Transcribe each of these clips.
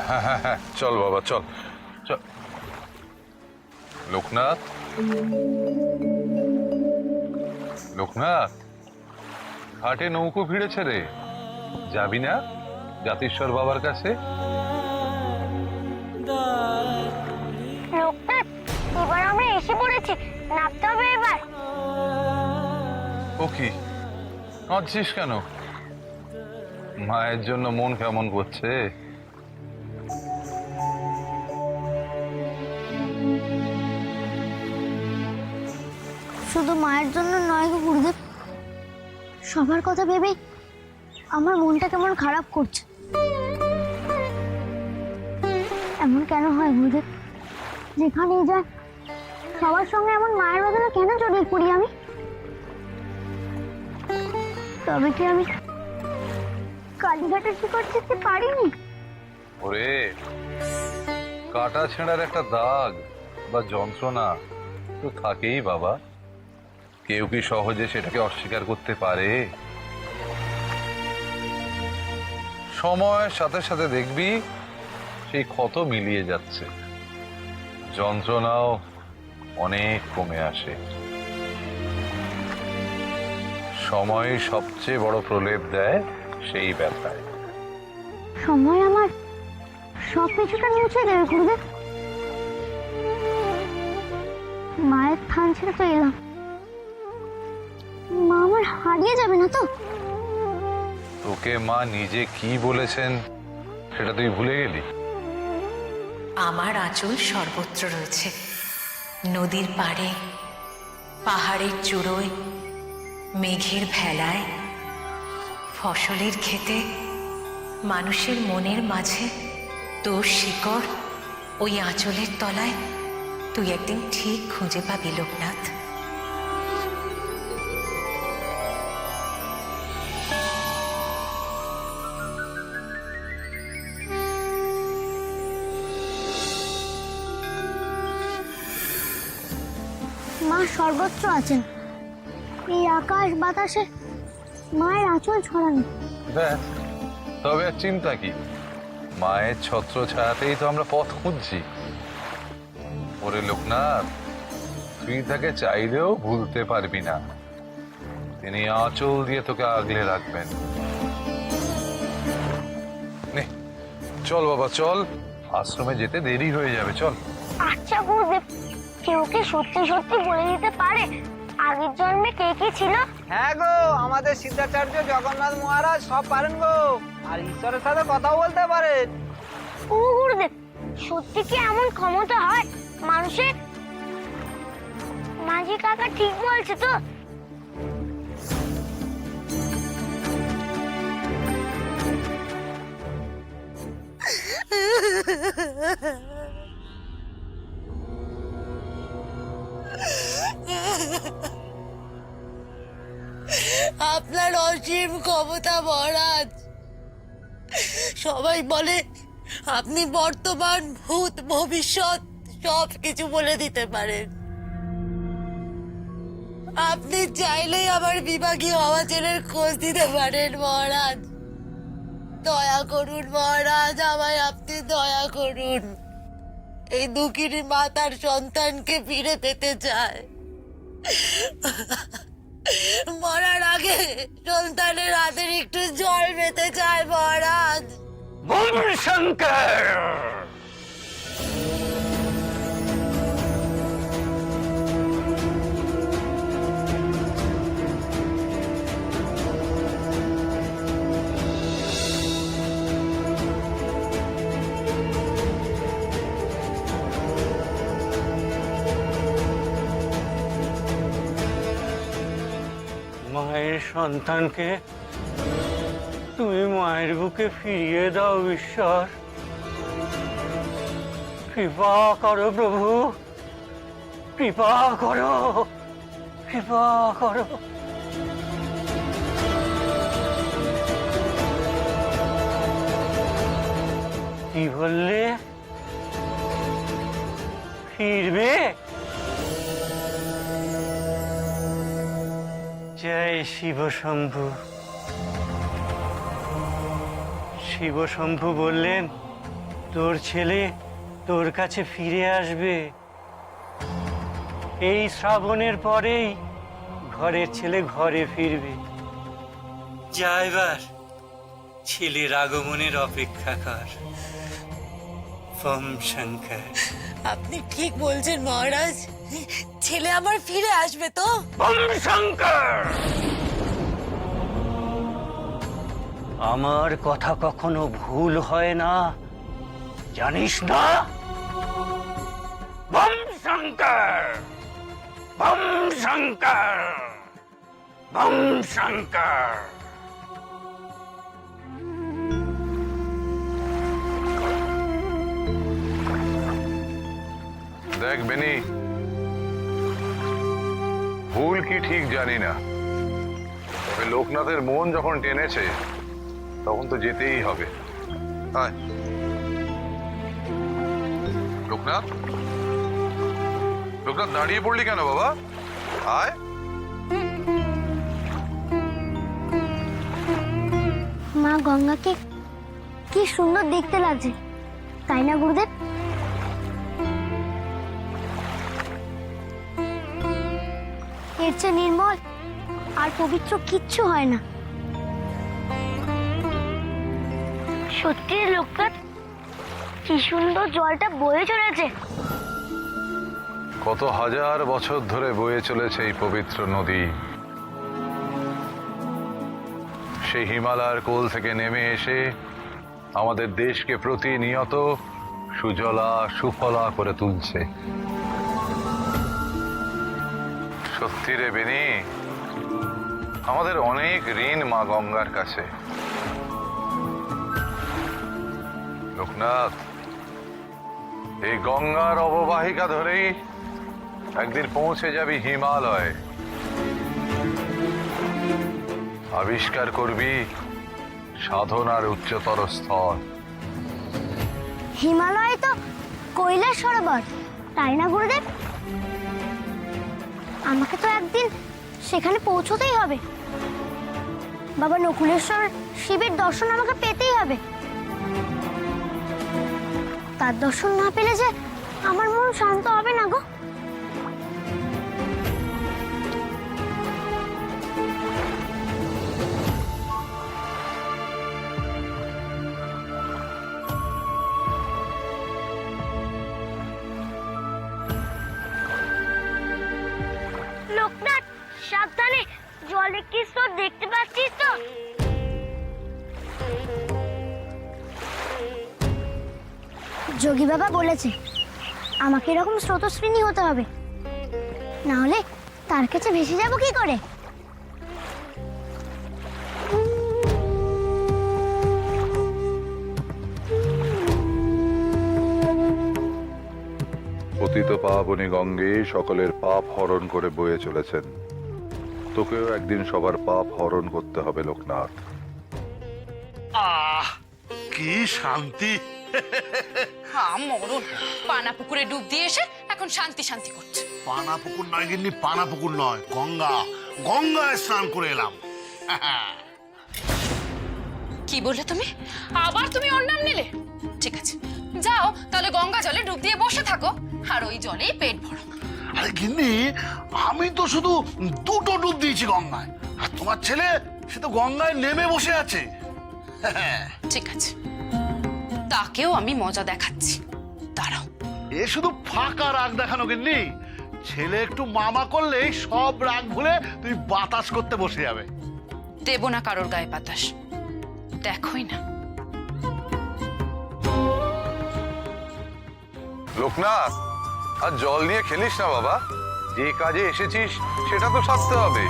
হ্যাঁ হ্যাঁ হ্যাঁ, চল বাবা চল চল। লোকনাথ, লোকনাথ, ঘাটে নৌকো ভিড়েছে রে, যাবি না জাতিশ্বর বাবার কাছে? লোকনাথ, এবার আমরা এসে পড়েছি, নামতে হবে এবার। ও কি কাঁদছিস কেন? মায়ের জন্য মন কেমন করছে? শুধু মায়ের জন্য নয় গো গুরুদেব, সবার কথা ভেবেই আমার মনটা কেমন খারাপ করছে। এমন কেন হয় গুরুদেব? যেখানেই যাই সবার সঙ্গে এমন মায়ের বদলে কেন জড়িয়ে পড়ি আমি? তবে কি আমি কালীঘাটের শিকড় শিখতে পারিনি? ওরে, কাটা ছেঁড়ার একটা দাগ বা যন্ত্রণা তো থাকেই বাবা, কেউ কি সহজে সেটাকে অস্বীকার করতে পারে? সময়ের সাথে সাথে দেখবি সেই ক্ষত মিলিয়ে যাচ্ছে, যন্ত্রণাও অনেক কমে আসে। সময় সবচেয়ে বড় প্রলেপ দেয় সেই ব্যথায়। সময় আমার সব কিছুটা মুছে দেবে গুরুদেব। মায়ের থান ছেড়ে তো এলাম, মা আমার হারিয়ে যাবে না তো? তোকে মা নিজে কি বলেছেন সেটা তুই ভুলে গেলি? আমার আঁচল সর্বত্র রয়েছে, নদীর পাড়ে, পাহাড়ের চূড়োয়, মেঘের ভেলায়, ফসলের ক্ষেতে, মানুষের মনের মাঝে। তোর শিকড় ওই আঁচলের তলায় তুই একদিন ঠিক খুঁজে পাবি লোকনাথ। মা সর্বত্র আছেন, এই আকাশ বাতাসে মায়ের আঁচল ছড়ানো। ব্যাস, তবে আর চিন্তা কি? মায়ের ছত্র ছায়াতেই তো আমরা পথ খুঁজছি। ওরে লোকনাথ, তুই তাকে চাইলেও ভুলতে পারবি না, তিনি আঁচল দিয়ে তোকে আগলে রাখবেন। নে, চল বাবা চল, আশ্রমে যেতে দেরি হয়ে যাবে, চল। আচ্ছা গুরুদেব, কেউ কি সত্যি সত্যি বলে দিতে পারে আগের জন্মে কে কে ছিল? হ্যাঁ গো, আমাদের সিদ্ধাচার্য জগন্নাথ মহারাজ সব পারেন গো, আর ঈশ্বরের সাথে কথাও বলতে পারেন। ও গুরুদেব, সত্যি কি এমন ক্ষমতা হয় মানুষের? মাঝি কাকা ঠিক বলছে তো? আপনার অসীম ক্ষমতা মহারাজ। সবাই বলে আপনি বর্তমান, ভূত, ভবিষ্যৎ সব কিছু বলে দিতে পারেন। আপনি চাইলেই আমার বিভাগী অবাচনের খোঁজ দিতে পারেন মহারাজ। দয়া করুন মহারাজ, আমায় আপনি দয়া করুন। এই দুঃখিনী মা তার সন্তানকে ফিরে পেতে চায়। মরার আগে সন্তানের হাতের একটু জল পেতে চায় মহারাজ। বল শঙ্কর। মায়ের সন্তানকে তুমি মায়ের বুকে ফিরিয়ে দাও ঈশ্বর, কৃপা করো প্রভু, কৃপা করো, কৃপা করো। কি বললে? ফিরবে? জয় শিব শম্ভু। শিব শম্ভু বললেন তোর ছেলে তোর কাছে ফিরে আসবে। এই শ্রাবণের পরেই ঘরের ছেলে ঘরে ফিরবে। যা এবার ছেলের আগমনের অপেক্ষা কর। ফম শঙ্কর। আপনি ঠিক বলছেন মহারাজ, ছেলে আমার ফিরে আসবে তো? ফম শঙ্কর। আমার কথা কখনো ভুল হয় না, জানিস না? বম শঙ্কর, বম শঙ্কর, বম শঙ্কর। দেখ বেনি, ভুল কি ঠিক জানি না, তবে লোকনাথের মন যখন টেনেছে তখন তো যেতেই হবে। আয় লোকনাথ, লোকনাথ দাঁড়িয়ে পড়লি কেন বাবা? আয়। মা গঙ্গাকে কি সুন্দর দেখতে লাগছে, তাই না গুরুদেব? এর চেয়ে নির্মল আর পবিত্র কিচ্ছু হয় না। সত্যি লোকনাথ, কি সুন্দর জলটা বয়ে চলেছে। কত হাজার বছর ধরে বয়ে চলেছে এই পবিত্র নদী। সেই হিমালয়ের কোল থেকে নেমে এসে আমাদের দেশকে প্রতিনিয়ত সুজলা সুফলা করে তুলছে। সত্যি রে বেনি, আমাদের অনেক ঋণ মা গঙ্গার কাছে। লোকনাথ, এই গঙ্গার অববাহিকা ধরেই একদিন পৌঁছে যাবি হিমালয়। আবিষ্কার করবি সাধনার উচ্চতর স্তর। হিমালয় তো কৈলাস সরোবর, তাই না গুরুদেব? আমাকে তো একদিন সেখানে পৌঁছতেই হবে। বাবা নকুলেশ্বর শিবের দর্শন আমাকে পেতেই হবে। তার দর্শন না পেলে যে আমার মন শান্ত হবে না গো। লোকনাথ, সাবধানে, জলে কি স্তর দেখতে পাচ্ছিস তো? যোগী বাবা বলেছে আমাকে এরকম স্রোতস্বিনী হতে হবে, না হলে তার কাছে ভেসে যাব কি করে? পতিত পাবনী গঙ্গে সকলের পাপ হরণ করে বয়ে চলেছেন। তোকেও একদিন সবার পাপ হরণ করতে হবে লোকনাথ। আহ কি শান্তি! মরণ, পানা পুকুরে ডুব দিয়ে এসে এখন শান্তি শান্তি করছে। পানা পুকুর নয় গিন্নি, পানা পুকুর নয়, গঙ্গা। গঙ্গায় স্নান করে এলাম। কি বললে তুমি? আবার তুমি ওর নাম নিলে? ঠিক আছে, যাও তাহলে গঙ্গা জলে ডুব দিয়ে বসে থাকো, আর ওই জলেই পেট ভরো। আরে গিন্নি, আমি তো শুধু দুটো ডুব দিয়েছি গঙ্গায়, আর তোমার ছেলে সে তো গঙ্গায় নেমে বসে আছে। ঠিক আছে, তাকেও আমি মজা দেখাচ্ছি, দাঁড়াও। এ শুধু ফাঁকা রাগ দেখানো গিন্নি। ছেলে একটু মামা করলেই সব রাগ ভুলে তুই বাতাস করতে বসে যাবে। দেব না কারোর গায়ে বাতাস, দেখোই না। লোকনাথ, আর জল নিয়ে খেলিস না বাবা, যে কাজে এসেছিস সেটা তো সারতে হবে।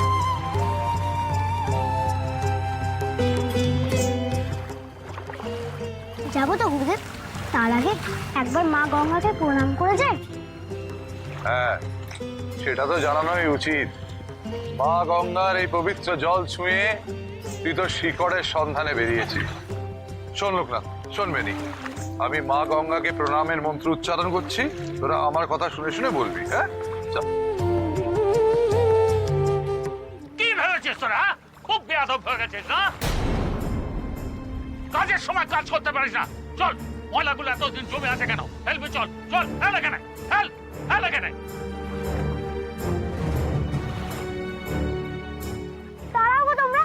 যাবো তো গুরুদেব, তার আগে একবার মা গঙ্গাকে প্রণাম করে যায়। হ্যাঁ, সেটা তো জানানোই উচিত। মা গঙ্গার এই পবিত্র জল ছুঁয়ে তুই তো শিকড়ের সন্ধানে বেরিয়েছিস। শোন লোকনাথ, শোন বেনি, আমি মা গঙ্গাকে প্রণামের মন্ত্র উচ্চারণ করছি, তোরা আমার কথা শুনে শুনে বলবি। হ্যাঁ, চল। কি ভেবেছিস তোরা? খুব বেয়াদব হয়ে গেছিস না? কাজের সময় কাজ করতে পারিস না। চল, ময়লাগুলো এতদিন জমে আছে কেন? ফেলবি, চল চল, ফেল এখানে, ফেল ফেল এখানে। দাঁড়াও গো তোমরা।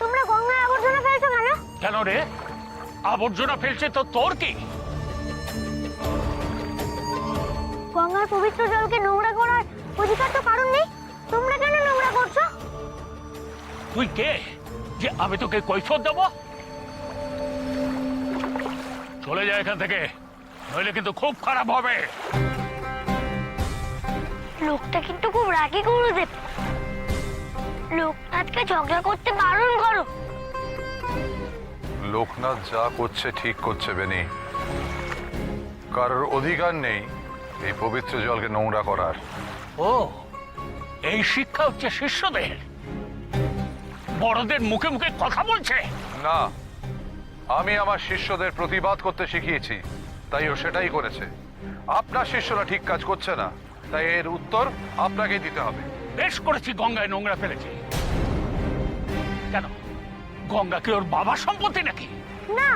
তোমরা গঙ্গায় আবর্জনা ফেলছো কেন? কেন রে? আবর্জনা ফেলছে তো তোর কি? গঙ্গার পবিত্র জলকে নোংরা করার অধিকার তো কারণ নেই। তোমরা কেন নোংরা করছো? তুই কে যে আমি তোকে কৈফিয়ত দেবো? চলে যায় এখান থেকে, নইলে কিন্তু খুব খারাপ হবে। লোকটা কিন্তু খুব রাগী গুরুদেব। লোকনাথকে ঝগড়া করতে বারণ করো। লোকনাথ যা করছে ঠিক করছে বেনি। কারোর অধিকার নেই এই পবিত্র জলকে নোংরা করার। ও, এই শিক্ষা হচ্ছে শিষ্যদের? বড়দের মুখে মুখে কথা বলছে? না, আমি আমার শিষ্যদের প্রতিবাদ করতে শিখিয়েছি, তাই ও সেটাই করেছে। আপনার শিষ্যরা ঠিক কাজ করছে না, তাই এর উত্তর আপনাকেই দিতে হবে। বেশ করেছি, গঙ্গায় নোংরা ফেলেছে। কেন, গঙ্গা কি ওর বাবার সম্পত্তি নাকি? না,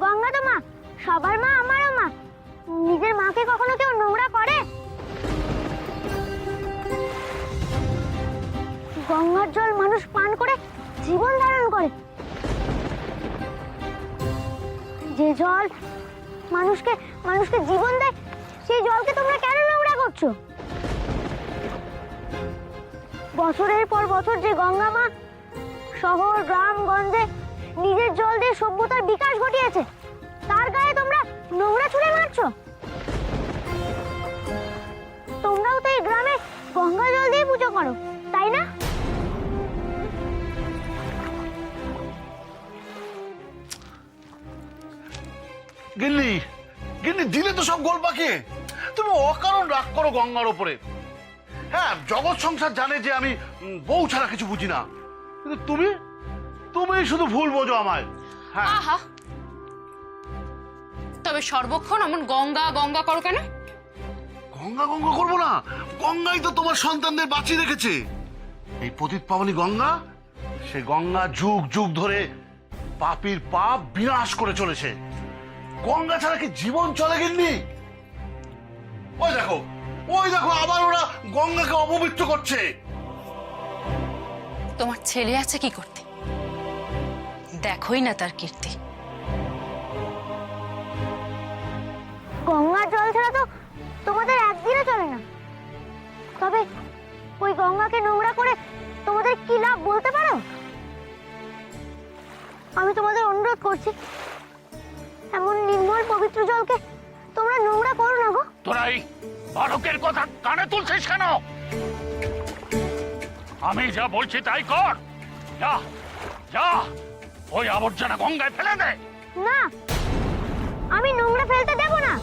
গঙ্গা তো মা, সবার মা, আমারও মা। নিজের মাকে কখনো কেউ নোংরা করে? গঙ্গার জল মানুষ পান করে জীবন ধারণ করে। যে জল মানুষকে মানুষকে জীবন দেয়, সেই জলকে তোমরা কেন নোংরা করছো? বছরের পর বছর যে গঙ্গা মা শহর গ্রামগঞ্জে নিজের জল দিয়ে সভ্যতার বিকাশ ঘটিয়েছে, তার গায়ে তোমরা নোংরা ছুঁড়ে মারছো। তোমরাও তো এই গ্রামে গঙ্গা জল দিয়ে পুজো করো, তাই না? গিন্নি, গিন্নি দিলে তো সব গোল পাকিয়ে। তুমি অকারণ রাগ করো গঙ্গার ওপরে। হ্যাঁ, জগৎ সংসার জানে যে আমি বউ ছাড়া কিছু বুঝি না, কিন্তু তুমি তুমি শুধু ভুল বোঝো আমায়। হ্যাঁ, আহা, তবে সর্বক্ষণ এমন গঙ্গা গঙ্গা করো কেন? গঙ্গা গঙ্গা করবো না? গঙ্গাই তো তোমার সন্তানদের বাঁচিয়ে রেখেছে। এই পতিত পাবনী গঙ্গা, সে গঙ্গা যুগ যুগ ধরে পাপীর পাপ বিনাশ করে চলেছে। গঙ্গা ছাড়া কি জীবন চলে গেলনি? ওই দেখো, ওই দেখো, আবার ওরা গঙ্গাকে অপবিত্র করছে। তোমার ছেলে আছে কি করতে? দেখোই না তার কীর্তি। গঙ্গার জল ছাড়া তো তোমাদের একদিনও চলে না। তবে ওই গঙ্গাকে নোংরা করে তোমাদের কি লাভ বলতে পারো? আমি তোমাদের অনুরোধ করছি, এমন নির্মল পবিত্র জলকে তোমরা নোংরা করো না গো। তোরা এই বালকের কথা কানে তুলছিস কেন? আমি যা বলছি তাই কর। যা যা, ওই আবর্জনা গঙ্গায় ফেলে দে। না, আমি নোংরা ফেলতে দেব না।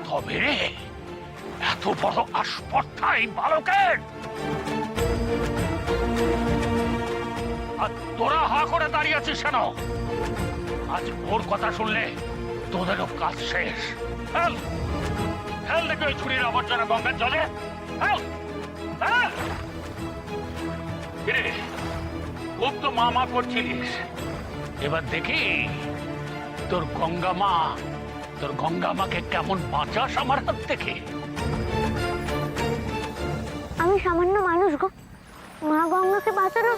তবে এত বড় আস্পর্ধা এই বালকের? আর তোরা হা করে দাঁড়িয়ে আছিস কেন? আজ ওর কথা শুনলে তোদেরও কাজ শেষ। ফেল ফেল দেখে ওই ছুরির আবর্জনা গঙ্গার জলে ফেল ফেল। কিরে, খুব তো মা মা করছিলিস, এবার দেখি তোর গঙ্গা মাকে কেমন বাঁচাস আমার হাত থেকে। আমি সামান্য মানুষ গো, মা গঙ্গাকে বাঁচানো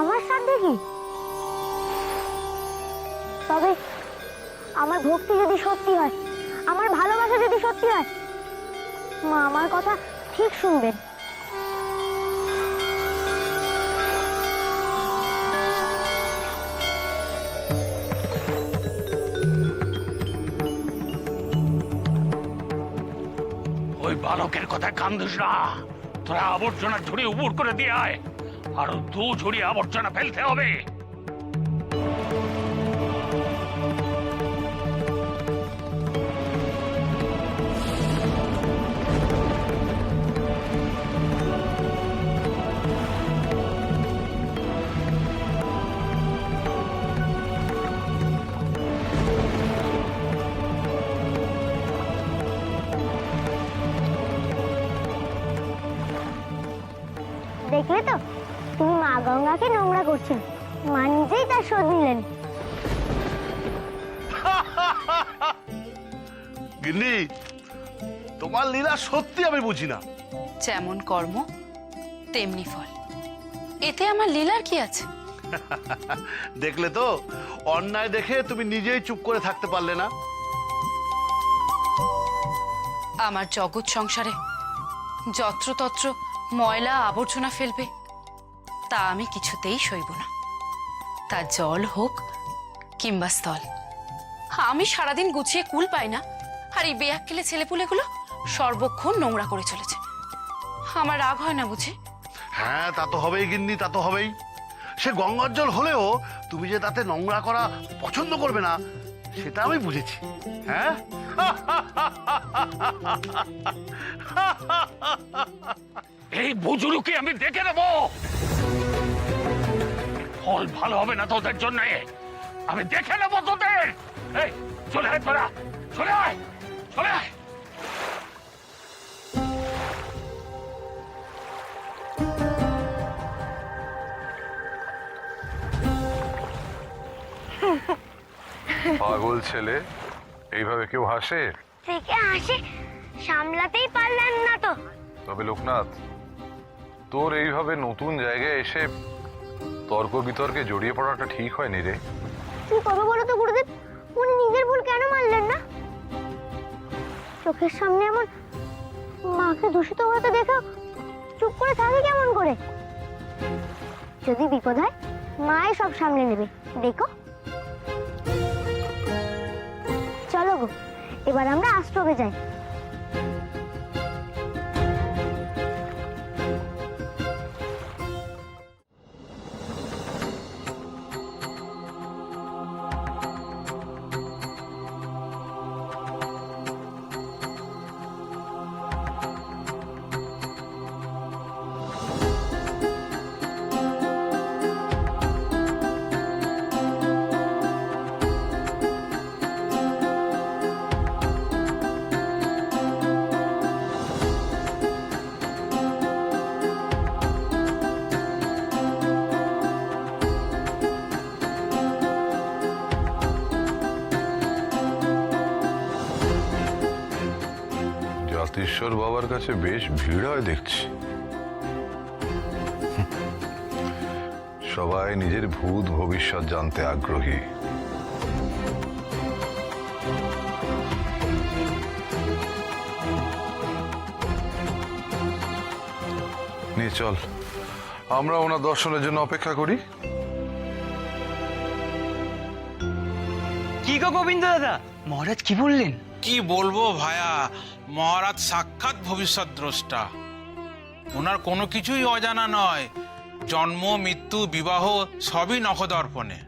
আমার সাধ্য কি? তবে আমার ভক্তি যদি সত্যি হয়, আমার ভালোবাসা যদি সত্যি হয়, মা আমার কথা ঠিক শুনবেন। ওই বালকের কথা কান দিস না। তোরা আবর্জনা ঝুড়ি উবুর করে দিয়ে আয়, আরো 2 ঝুড়ি আবর্জনা ফেলতে হবে। করছি না, মা নিজেই তার শোধ নিলেন। গিন্নি, তোমার লীলা সত্যি আমি বুঝি না। যেমন কর্ম তেমনি ফল, এতে আমার লীলার কি আছে? দেখলে তো, অন্যায় দেখে তুমি নিজেই চুপ করে থাকতে পারলে না। আমার জগৎ সংসারে যত্রতত্র ময়লা আবর্জনা ফেলবে, তা আমি কিছুতেই সইব না। তা জল হোক কিংবা স্থল। আমি সারাদিন গুছিয়ে কুল পাই না, আর এই বেয়াক্কেলে ছেলেপুলেগুলো সর্বক্ষণ নোংরা করে চলেছে। আমার রাগ হয় না বুঝি? হ্যাঁ, তা তো হবেই গিন্নি, তা তো হবেই। সে গঙ্গার জল হলেও তুমি যে তাতে নোংরা করা পছন্দ করবে না, সেটা আমি বুঝেছি। হ্যাঁ, এই বুজুরুকে আমি দেখে নেব। ফল ভালো হবে না তোদের জন্য, আমি দেখে নেব তোদের। এই চলে আয় তোরা, চলে আয়, চলে আয়। পাগল ছেলে, এইভাবে কেউ হাসে? থেকে হাসি সামলাতেই পারলেন না তো। তবে লোকনাথ, তোর এইভাবে নতুন জায়গায় এসে তর্ক বিতর্কে জড়িয়ে পড়াটা ঠিক হয়নি রে। কি করবো বলো তো গুরুদেব, উনি নিজের ভুল কেন মানলেন না? চোখের সামনে এমন মাকে দূষিত হতে দেখো চুপ করে থাকে কেমন করে? যদি বিপদ হয় মাই সব সামনে নেবে, দেখো। চলো গো, এবার আমরা আশ্রমে যাই। জাতিশ্বর বাবার কাছে বেশ ভিড় হয় দেখছি। সবাই নিজের ভূত ভবিষ্যৎ জানতে আগ্রহী। নিয়ে চল, আমরা ওনার দর্শনের জন্য অপেক্ষা করি। কি গো গোবিন্দ দাদা, মহারাজ কি বললেন? কি বলবো ভায়া, মহারাজ সাক্ষাৎ ভবিষ্যৎ দ্রষ্টা। ওনার কোনো কিছুই অজানা নয়। জন্ম, মৃত্যু, বিবাহ সবই নখদর্পণে।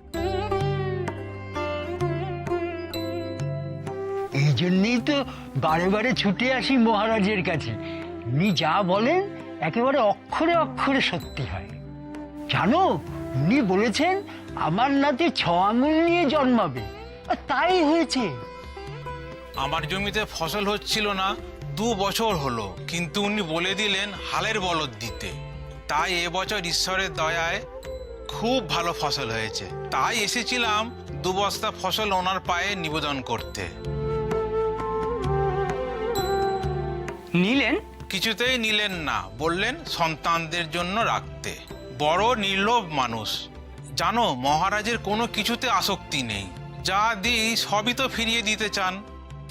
এই জন্যই তো বারে বারে ছুটে আসি মহারাজের কাছে। উনি যা বলেন একেবারে অক্ষরে অক্ষরে সত্যি হয়। জানো, উনি বলেছেন আমার নাতি 6 আঙুল নিয়ে জন্মাবে, আর তাই হয়েছে। আমার জমিতে ফসল হচ্ছিল না 2 বছর হলো, কিন্তু উনি বলে দিলেন হালের বলদ দিতে। তাই এবছর ঈশ্বরের দয়ায় খুব ভালো ফসল হয়েছে। তাই এসেছিলাম 2 বস্তা ফসল ওনার পায়ে নিবেদন করতে। নিলেন? কিছুতেই নিলেন না, বললেন সন্তানদের জন্য রাখতে। বড় নির্লোভ মানুষ। জানো, মহারাজের কোনো কিছুতে আসক্তি নেই। যা দিই সবই তো ফিরিয়ে দিতে চান।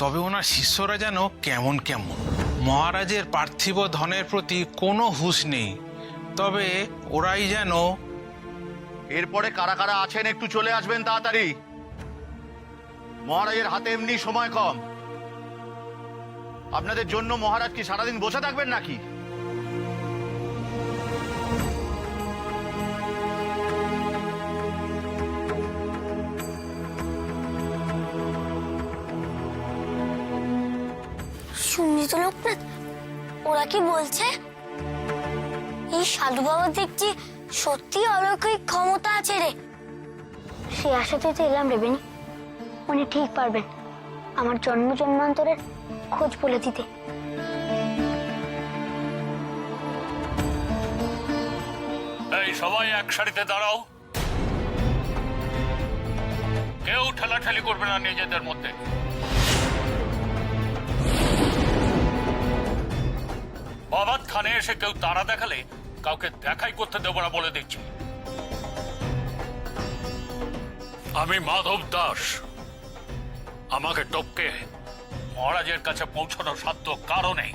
তবে ওনার শিষ্যরা যেন কেমন কেমন। মহারাজের পার্থিব ধনের প্রতি কোনো হুঁশ নেই। তবে ওরাই যেন। এরপরে কারা কারা আছেন একটু চলে আসবেন তাড়াতাড়ি। মহারাজের হাতে এমনি সময় কম। আপনাদের জন্য মহারাজ কি সারাদিন বসে থাকবেন নাকি? শুনলি তো লোকনাথ, ওরা কি বলছে? এই সাধু বাবা দেখছি সত্যি অলৌকিক ক্ষমতা আছে রে। সে আশাতেই তো এলাম রে বেনি। উনি ঠিক পারবেন আমার জন্ম জন্মান্তরের খোঁজ বলে দিতে। এই সবাই এক সারিতে দাঁড়াও। কেউ ঠেলাঠেলি করবে না নিজেদের মধ্যে। বাবাত খানে এসে কেউ তাড়া দেখালে কাউকে দেখাই করতে দেবো না বলে দিচ্ছি। আমি মাধব দাস, আমাকে টপকে মহারাজের কাছে পৌঁছানোর সাধ্য কারো নেই।